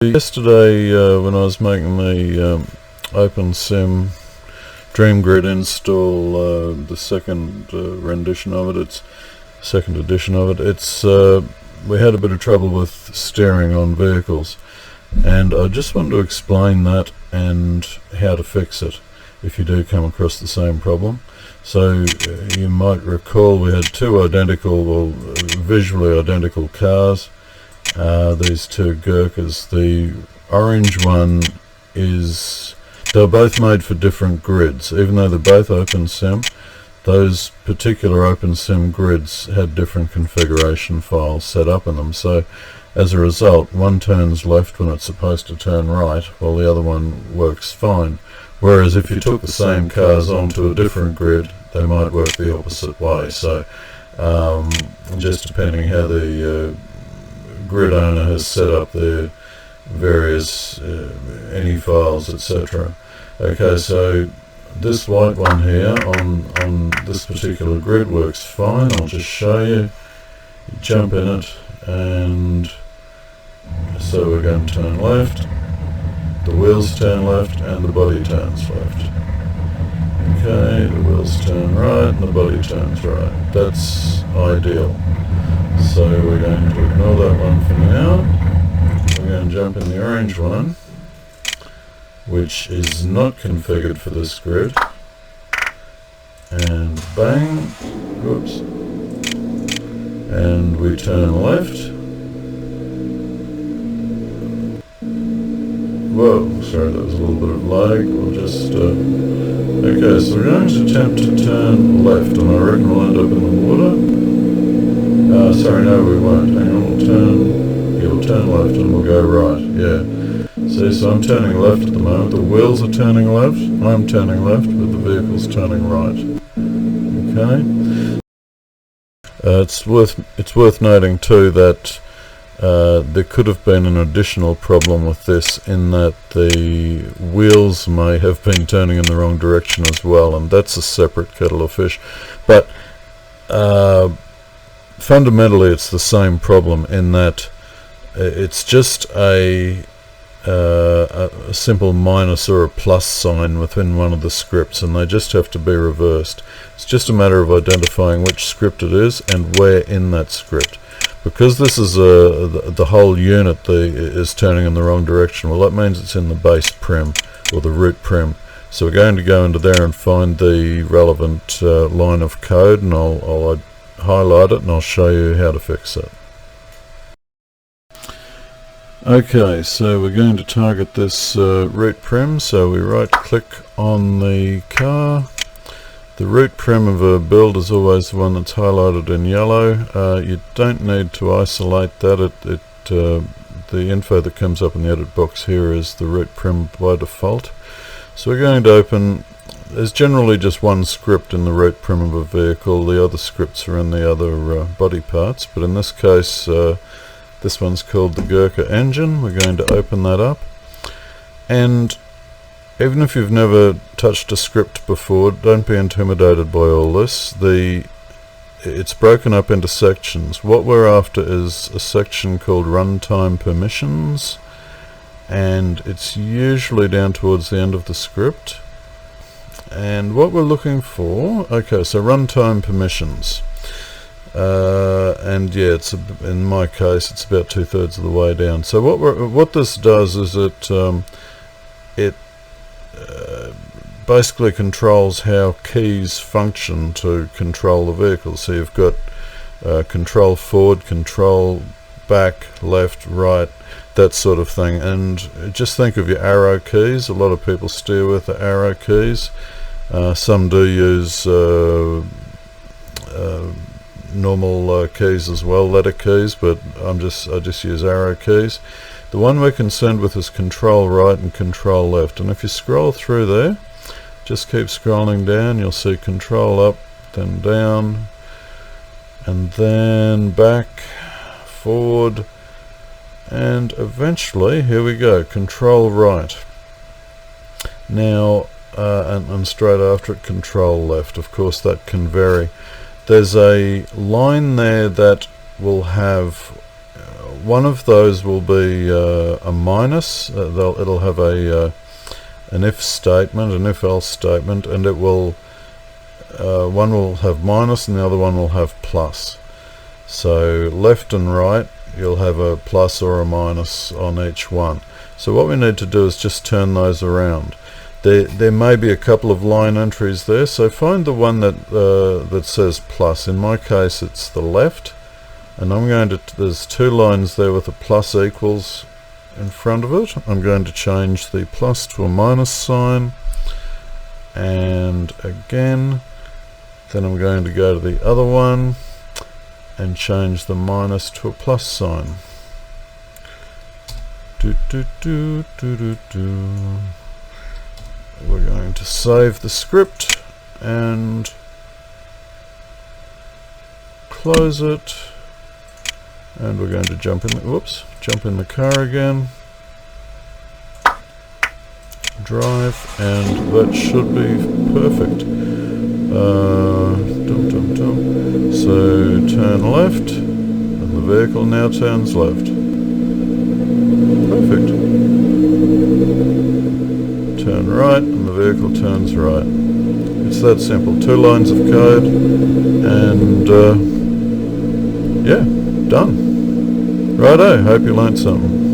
Yesterday when I was making the OpenSim Dream Grid install, the second rendition of it, it's second edition of it, we had a bit of trouble with steering on vehicles, and I just wanted to explain that and how to fix it if you do come across the same problem. So you might recall we had two identical, or visually identical cars. These two Gurkhas. The orange one they're both made for different grids. Even though they're both OpenSim, those particular OpenSim grids had different configuration files set up in them. So as a result, one turns left when it's supposed to turn right, while the other one works fine. Whereas if you took the same cars onto a different grid, they might work the opposite way. So just depending how the grid owner has set up their various any files, etc. Okay, so this white one here on this particular grid works fine. I'll just show you. You jump in it, and so we're going to turn left, the wheels turn left, and the body turns left. Okay, the wheels turn right and the body turns right. That's ideal. So we're going to ignore that one for now. We're going to jump in the orange one, which is not configured for this grid. And bang, whoops. And we turn left. Whoa, sorry, that was a little bit of lag. We'll just, okay, so we're going to attempt to turn left, and I reckon we'll end up in the water. Sorry, no, we won't. Hang on, we'll turn left and we'll go right. Yeah. See, so I'm turning left at the moment. The wheels are turning left. I'm turning left, but the vehicle's turning right. Okay. It's worth noting too that there could have been an additional problem with this, in that the wheels may have been turning in the wrong direction as well, and that's a separate kettle of fish. But fundamentally it's the same problem, in that it's just a simple minus or a plus sign within one of the scripts, and they just have to be reversed. It's just a matter of identifying which script it is and where in that script. Because this is the whole unit is turning in the wrong direction, well, that means it's in the base prim, or the root prim. So we're going to go into there and find the relevant line of code, and I'll highlight it and I'll show you how to fix it. Okay, so we're going to target this root prim, so we right click on the car. The root prim of a build is always the one that's highlighted in yellow. You don't need to isolate that. The info that comes up in the edit box here is the root prim by default. So we're going to open. There's generally just one script in the root prim of a vehicle. The other scripts are in the other body parts, but in this case this one's called the Gurkha engine. We're going to open that up, and even if you've never touched a script before, don't be intimidated by all this. It's broken up into sections. What we're after is a section called runtime permissions, and it's usually down towards the end of the script. And what we're looking for, okay, so runtime permissions, and yeah, in my case it's about 2/3 of the way down. So what this does is it basically controls how keys function to control the vehicle. So you've got control forward, control back, left, right, that sort of thing. And just think of your arrow keys. A lot of people steer with the arrow keys. Some do use normal keys as well, letter keys, but I just use arrow keys. The one we're concerned with is control right and control left, and if you scroll through there, just keep scrolling down, you'll see control up, then down, and then back, forward, and eventually, here we go, control right. Now and straight after it, control left. Of course that can vary. There's a line there that will have one of those will be a minus. It'll have an if statement, an if-else statement, and it will one will have minus and the other one will have plus. So left and right, you'll have a plus or a minus on each one. So what we need to do is just turn those around. There may be a couple of line entries there, so find the one that says plus. In my case it's the left, and I'm going to, there's two lines there with a plus equals in front of it. I'm going to change the plus to a minus sign, and again, then I'm going to go to the other one and change the minus to a plus sign. We're going to save the script and close it, and we're going to jump in the car again, drive, and that should be perfect. So turn left and the vehicle now turns left. Perfect. Turn right and the vehicle turns right. It's that simple. 2 lines of code, and yeah, done. Righto, hope you learnt something.